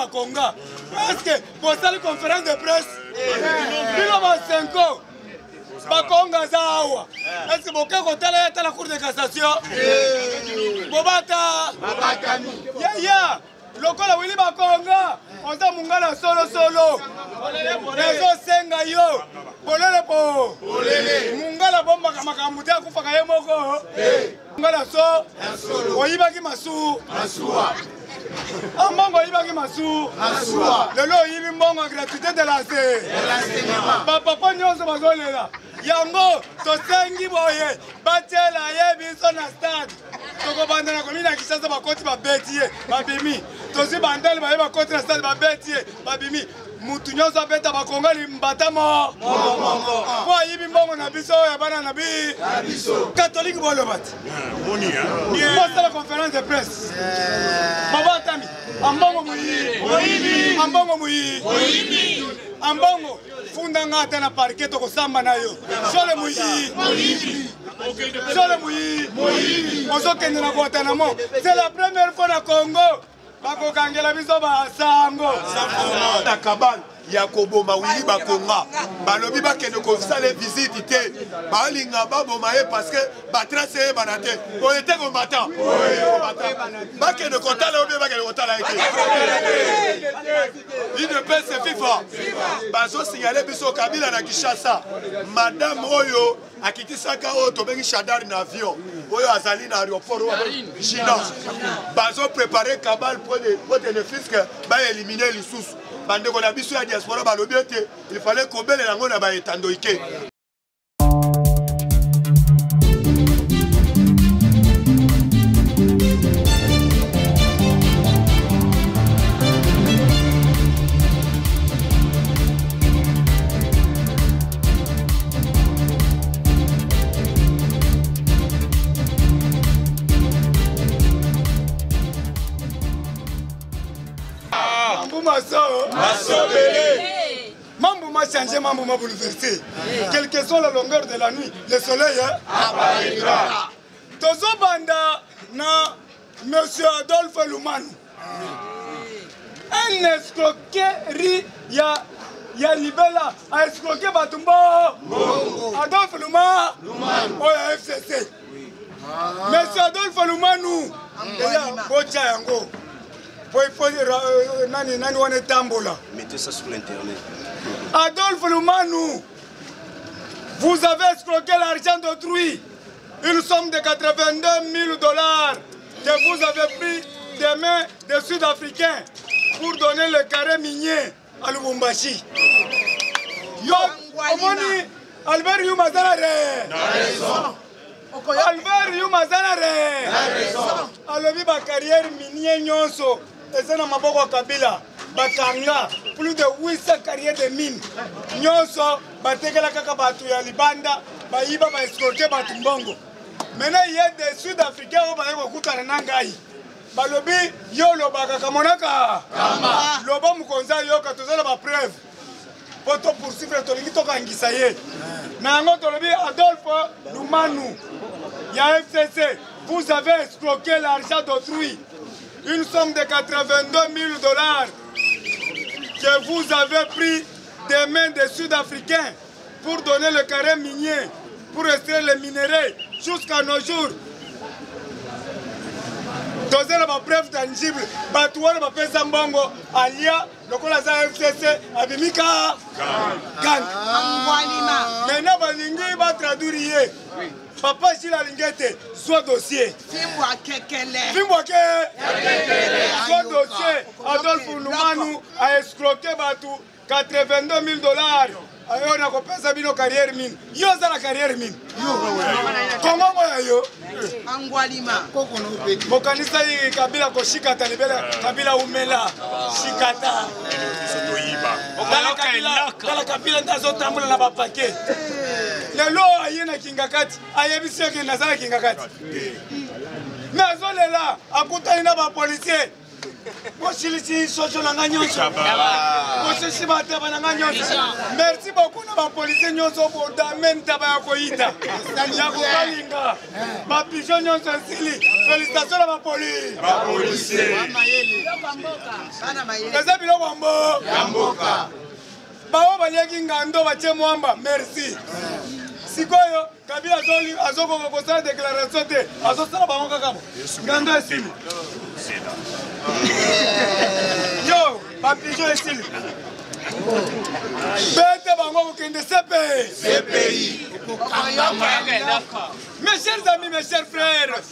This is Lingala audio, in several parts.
Bakonga. Est-ce que vous avez une conférence de presse? Bino Basenko. Bakonga Zawa. Est-ce que vous avez la Cour de cassation? Bobata. Ya. Lokola Willy Bakonga. On a Mungala solo. Rezo Senga yo. Bolele po. Mungala bomba kamakamute akufaka ye moko. Mungala so. Oyibaki masu. Ambongo oyibaki masu. Lelo oyibi mbongo gratuité de la papa nyonso bazolela. Yango tosengi boye. Batela ye biso na stade. Toko bandana komina Kinshasa bakoti babeti ye. Babimi. Tosi bandele baye bakoti na stade babeti ye. Babimi. Mutu nyonso abeta Bakonga limbata mo. Po ayibi mbongo na biso ya bana na biso. Catholique bolo bati. Moni Poste la conférence de presse. Baba Tami. Ambongo muyi. Ambongo muyi. Ambongo funda ngata na parquet to kosamba nayo. Sole muyi. Sole muyi. Ozo kende na Guantanamo. C'est la première fois na Congo. Bako kangela biso ba sango. Na kabane Yakobo Mawili Bakonga. Balobi bakende ko sale visite te. Balinga baboma ye parce que batrace banate. On était combattant. Bakende kotala obi bakende kotala ete. Il ne peut se FIFA. Bazo signaler biso Kabila na Kinshasa. Madame Oyo akitisaka o tobengi Shadari na avion. Oyo azali na aéroport China. Bazo préparer cabale pour des fils que ba éliminer les sous. Bande ko na biso ya diaspora balobi ete il fallait kobele nango na ba etandoike. Mambo m'a changé, mambo m'a bouleversé. Quelle que soit la longueur de la nuit, le soleil apparaîtra. Tozo banda na Monsieur Adolphe Lumanu. Un escroquerie ya Libela a escroqué Batumbo. Adolphe Lumanu. Oya FCC. Monsieur Adolphe Lumanu. Bocha yango. Nani wane tambola. Mettez ça sur l'internet. Adolphe Lumanu, vous avez escroqué l'argent d'autrui. Une somme de 82 000 $ que vous avez pris des mains des Sud-Africains pour donner le carré minier à Lubumbashi. Albert Yumazanare. Albert Yumazanare. Alobi ba carrière minier nyonso. Ezana maboko Kabila. Batanga plus de 800 carrières de mines. Nyonso batekela kaka batu ya libanda bayiba ba escroquer batu mbongo. Maintenant il y a des Sud-Africains qui ont kutana na ngai. Balobi yo lobaka kamonaka. Loba mukonza yo katozela ba preuve. Poto poursuivre tolingi toka ngisa ye. Na ngo tolobi Adolphe Lumanu. Ya FCC, vous avez escroqué l'argent d'autrui. Une somme de 82 000 $ que vous avez pris des mains des Sud-Africains pour donner le carré minier, pour extraire les minéraux jusqu'à nos jours. Dosez la preuve tangible. Batouane va faire Zambongo, Alia, le Kolaza FCC, Abimika. Maintenant, Balingi va traduire. Papa Chila Lingete, soit dossier. Fimboake. Soit dossier. Adolphe Lumanu a escroqué Batou 82 000 $. On a compensé bino carrière mine. Yo za la carrière mine. Comment moi yo? Angwalima. Mokanisa yi Kabila ko shikata libela Kabila umela shikata. Kala Kabila ndazo tambula na bapake. Lelo ayena kingakati ayebisi ke nazala kingakati. Nazo lela akuta ina ba policier. Moshilisi sojo na nganyonso. Merci beaucoup na ba policier nyonso bo damen taba ya koita. Ya ko balinga. Ba pigeon nyonso sili. Félicitations na ba police. Ba policier. Kaza bilo kwambo. Yamboka. Bawo baliaki ngando bache mwamba. Merci. Sikoyo Kabila azoko kokosala déclaration te. Azosala bango kaka. Ngando esili. Yo, ba pigeon esili. Bête bango kende CPI. Mes chers amis, mes chers frères,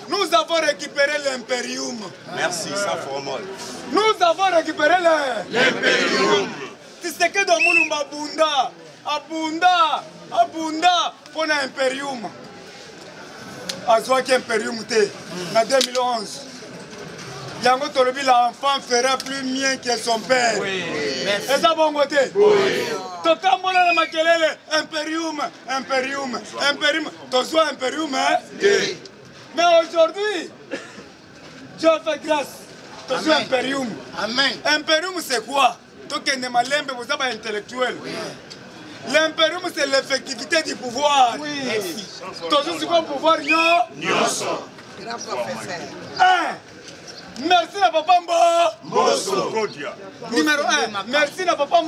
nous avons récupéré l'impérium. Merci, ça formule. Nous avons récupéré l'impérium. Tu sais que dans Moulumba abunda pour l'impérium. Azouaki impérium te en 2011. Yango Tolobi, l'enfant fera plus mien que son père. Oui. Et ça bon côté? Oui. Tokambola na makelele, impérium. Tozo impérium, hein? Oui. Mais aujourd'hui, Dieu fait grâce. Tozo impérium. Amen. Impérium c'est quoi? Tokende malembe vous avez intellectuel. L'impérium c'est l'effectivité du pouvoir. Oui. Tozo c'est quoi pouvoir? Nyonso. Grand professeur. Merci à Papa Mosso. Numéro 1. Merci à Papa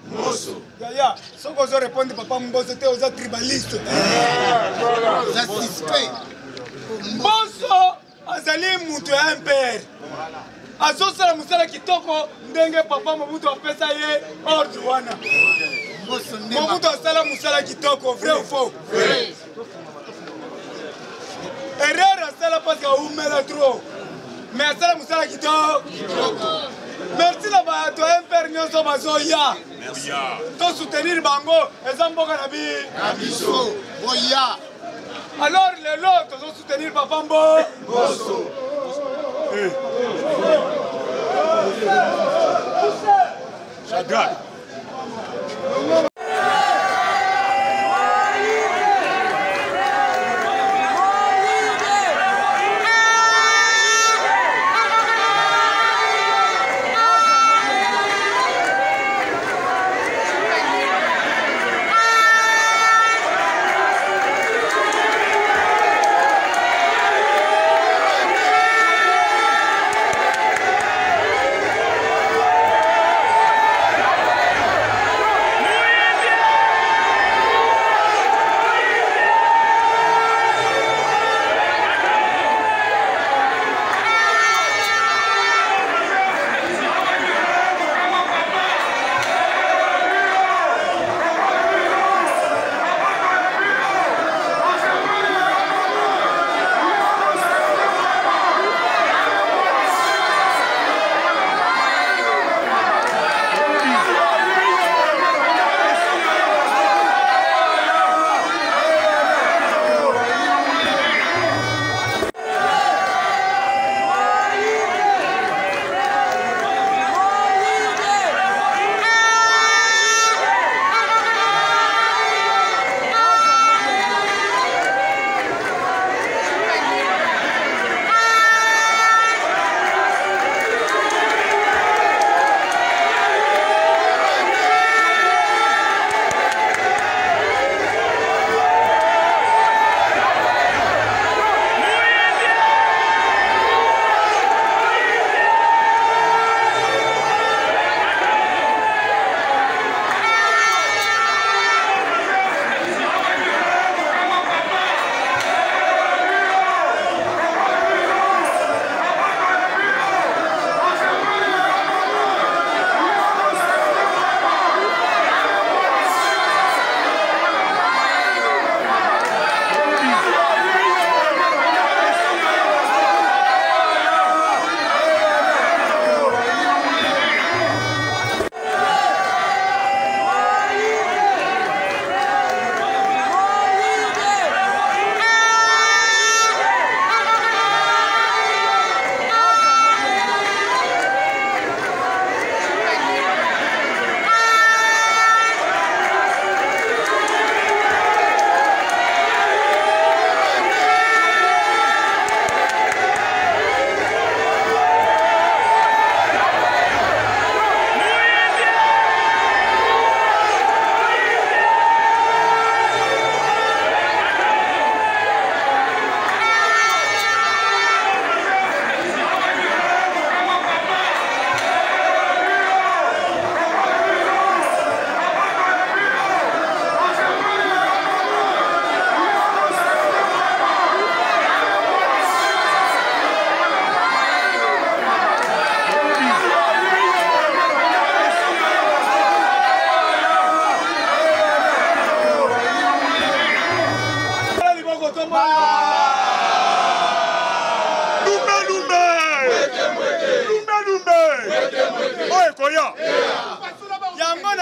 Mosso. Yaya, si vous répondez Papa Mbosso, c'était aux tribalistes. Mosso, azali mutu un père. Azosala musala kitoko ndenge Papa Mobutu apesa ye ordre wana. Mobutu asala musala kitoko, vrai ou faux? Vrai. Erreur asala parce que umela trop. Mais ça, Moussala Kito. Merci d'avoir été un père nyonso bazoya. Merci. To soutenir Bango et Zamboka Nabi. Nabiso. Boya. Alors les lots, to soutenir Papambo. Bosso. Chagrin.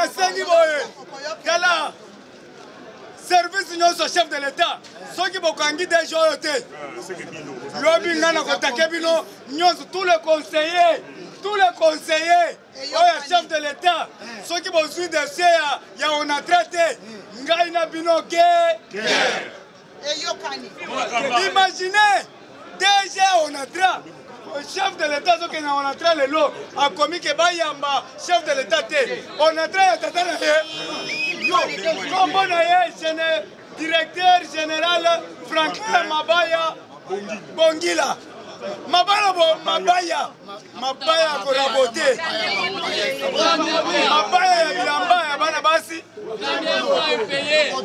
na sengi boye kala service nyonso chef de l'état soki bokangi deja oyo te lobi nga na kotake bino nyonso tous les conseillers oyo chef de l'état soki bozwi dossier ya onatra te ngai na bino imaginez déjà onatra chef de l'état soki na onatra lelo akomi ke bayamba chef de l'état te onatra ya tata na ye kombo na ye directeur général Franklin Mabaya Bongila mabaya korabote mabaya ya bilamba ya bana basi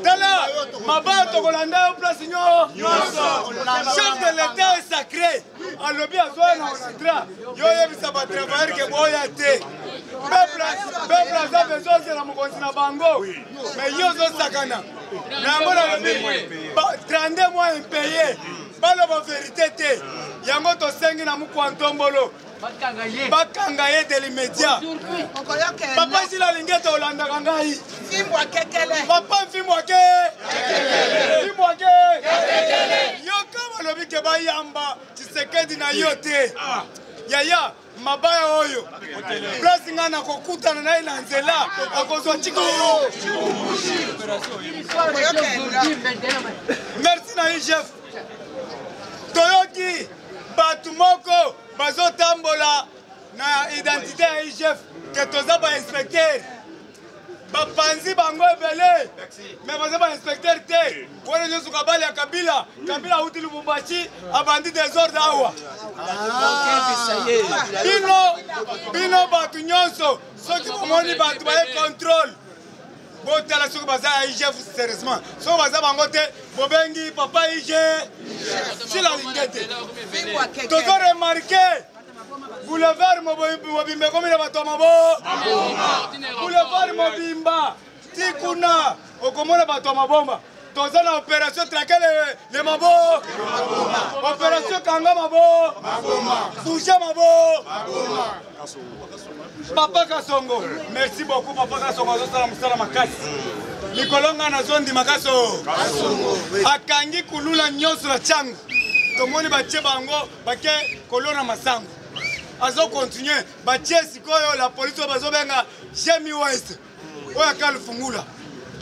tala mabaya tokolanda place nyonso chef de l'état est sacré alobi azoya na onatra yo yebisa batravailleur ke boya te peuple aza besoin ozela mokonzi na bango mais yo ozosakana na yango nalobi 32 mois impayé baloba vérité te yango tosengi na mukwa ntombolo bakanga ye de l'immédiat papa sila alingi ete olandaka ngai papa mfimbwake yoka balobi ke bayamba Tshisekedi na yo te yaya mabaya oyo place nga na kokutana naye na nzela akozwa chiko merci na ye chef toyoki batu moko bazotambola na identité ya IGF ke toza bainspecteur bapanzi bango ebele me baza bainspecteur te wana nyonso kabali ya kabila auti Lubumbashi abandi desordre awa bino batu nyonso soki bomoni batu baye contrôle botala soki baza ya IGF sérieusement soki baza bango te bobengi papa IGF sila linge te tozo remarqué boulevard mobimba komi na bato mabo boulevard mobimba tikuna okomona bato mabomba toza na opération traquer le mabo opération kanga mabo bouge mabo papa Kasongo merci beaucoup papa Kasongo azosala mosala makasi likolo nga nazondima kaso akangi kulula nyonso na changu tomoni batie bango bake kolona masango azo continue batie sikoyo la police oyo bazobenga Jemi West oyo akali fungula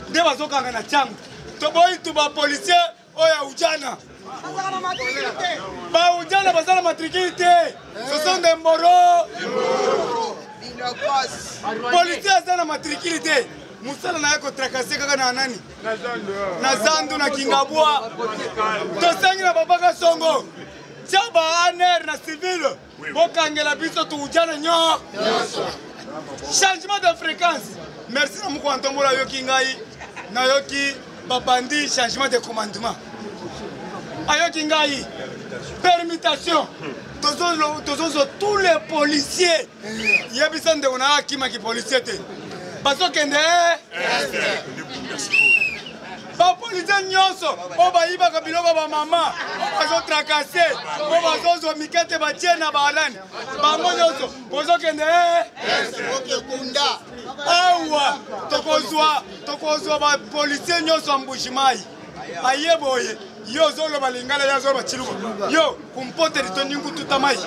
nde bazokanga na changu toboyi tu bapolisier oyo ya ujana baujana baza na matricule te ce sont des moros policier aza na matricule te musala na ye kotrakase kaka na nani na zandu na kingabwa tosengi na papa Kasongo tia baaner na civile bokangela biso tuujana nyo changement de fréquence merci na mukwa ntombola yoki ngai na yoki babandi changement de commandement ayoki ngai permutation tozozo tous les policiers yebisa ndeko na akimaki policier te bazokende bapolisier nyonso oyo bayibaka biloko bamama oyo bazotrakase oyo bazozwa mikete batie na balani bango nyonso bozokende awa tokozwa bapolisier nyonso ya mbushimai aye boye yo ozoloba lingala ye azoloba chiluba yo kumpote litoningu tutamai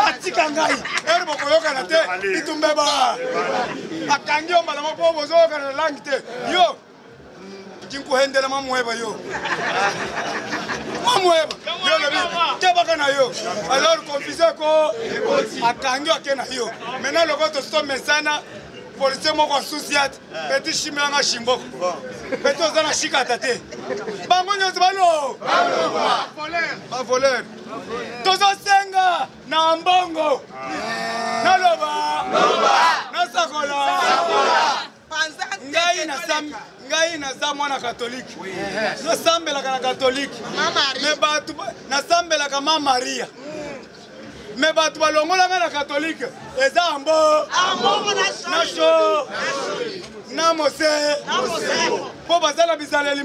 atika ngai ere bokoyokana te itumbeba akangi ombala moko bozoyokana na langi te yo jinkuhendela mamuheba yo yo lobi tebaka na yo alors confise ko akangi ake na yo maintenant loko tosomesana policier moko asusiat peti shimilanga shimboko peti oza na shikata te bango nyonso bavoleur tozosenga na mbongo naloba nasakola ngai naza mwana katolike nasambelaka na katolike nasambelaka ma Maria me bato balongolanga na katolike eza ambo nasho na mose mpo baza na bizaleli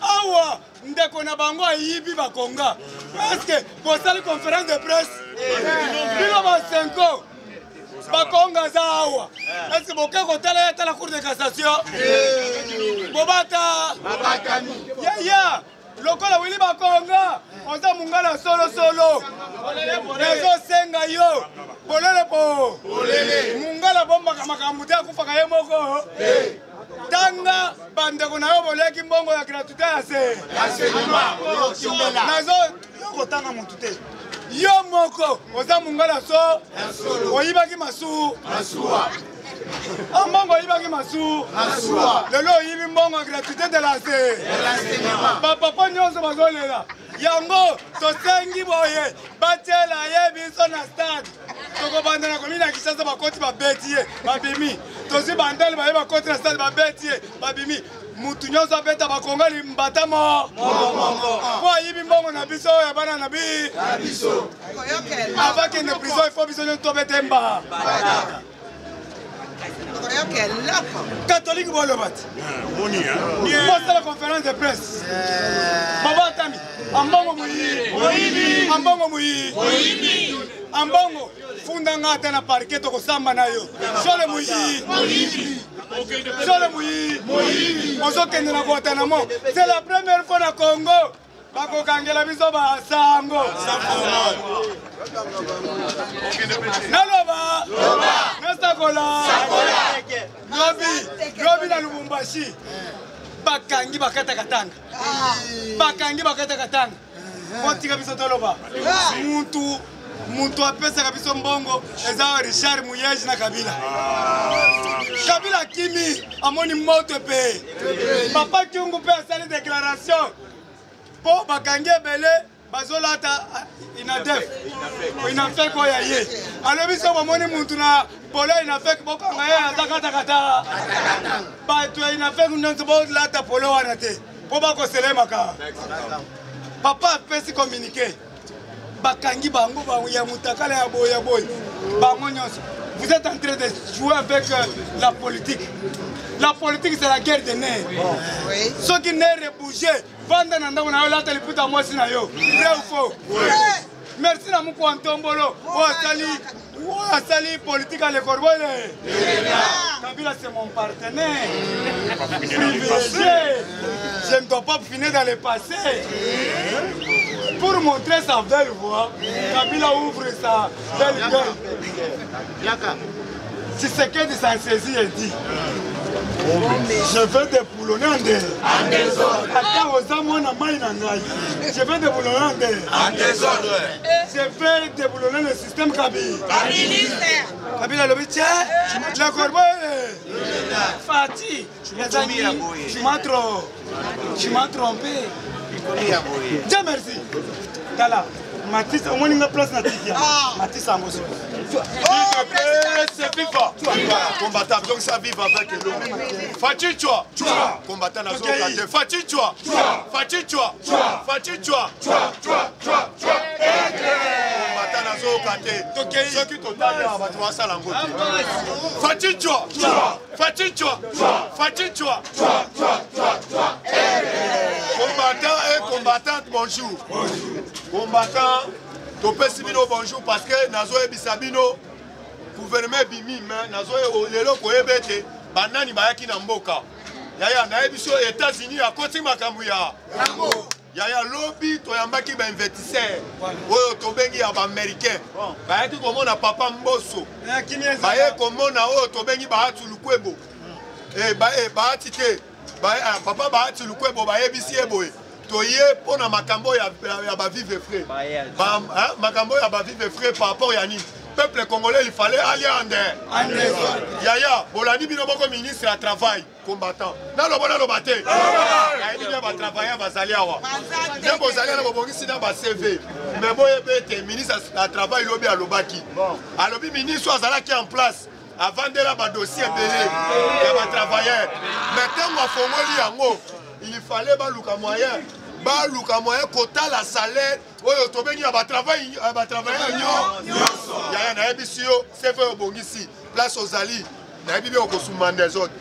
awa ndeko na bango ayibi bakonga parceke bosali conférence de presse bino basenko bakonga za awa est-ce boke kotala ya la cour de cassation bobata ya lokola wili bakonga oza mungala solo rezo senga yo bolele po mungala bomba makambo te akufaka ye moko tanga bandeko na yo boleki mbongo ya gratuité ya se nazo kotanga mutu te yo moko oza mungala so oyibaki masu mbongo oyibaki masu lelo oyibi mbongo ya gratuité de la se bapapa nyonso bazolela yango tosengi boye batiela ye biso na stade tokobandana komi na Kinshasa bakoti babeti ye babimi tozi bandele baye bakoti na stade babeti ye babimi mutu nyonso abeta bakongali mbata mo po ayibi mbongo na biso ya bana na biso avakende prison ifo biso nyonso tobete mba catholique bolobati la conférence de presse baba tami ambongo muyi ambongo funda ngata na parquet to kosamba nayo jole muyi ozo kende na Guantanamo c'est la première fois na Congo bakokangela biso basango naloba nasakola lobi na Lubumbashi bakangi bakata katanga otika biso toloba muntu apesaka biso mbongo eza Richard Muyeji na Kabila kimi amoni moto pe papa Kyungu pe asali déclaration po bakangi ebele bazolata inafek oyo ye alobi so bamoni muntu na polo inafek bokanga ye azakatakata bato inafek nyonso bolata polo wana te po bakoselemaka papa apesi communiqué bakangi bango ya mutakala ya boy bango nyonso. Vous êtes en train de jouer avec la politique. La politique, c'est la guerre des nerfs. Oui. Ceux qui nerfs bougent, vendent dans la rue, ils putain moi si nayo. Vrai ou faux? Merci à mon Antombolo. Sali politique à l'école. Kabila, c'est mon partenaire. Privilégié. Je ne dois pas finir dans le passé. Pour montrer sa belle voix, Kabila ouvre sa belle gueule. Si c'est que de s'en saisir, il dit je vais déboulonner en désordre. Je vais déboulonner en désordre. Je vais déboulonner le système Kabila. Kabila le tiens, la corbeille. Fatih, tu m'as trompé. Dieu merci. Tala, Matisse, au moins une place na Tidia. Matisse a mosu. C'est FIFA. Combattant, donc ça vive avec l'homme. Fatih, toi. Combattant dans son quartier. Fatih, toi. Combattant dans son quartier. Ceux qui t'ont taillé, on va te voir ça en côté. Fatih, toi. Combattant et combattante, bonjour. Combattant, topé simino bonjour parce que nazo ebisabino gouvernement bimi mais nazo lelo koyebete banani bayaki na mboka. Yaya na ebiso États-Unis a koti makambu ya. Yaya lobby toyambaki ba investisseur. Oyo tobengi ya ba américain. Bayaki komona papa Mboso. Baye komona oyo tobengi ba hatu lukwebo. Ba tike. Papa Bahati Lukwebo bayebisi eboye toye pona makambo ya ba vivre frais makambo ya ba vivre frais par rapport ya nini peuple congolais il fallait aller en dehors yaya bolani bino boko ministre ya travail combattant na lobona lobate ya ba travailler bazali awa ne bozali na bobongisi na ba CV mais boye bete ministre ya travail lobi alobaki alobi ministre azalaki en place avant de la dossier belé ya ba travailleurs maintenant ma fongoli yango il fallait baluka moyen quota la salaire oyo tobengi ya ba travailleurs nyonso ya na ebisio c'est fait obongisi place aux ali na ebibi okosumanda des autres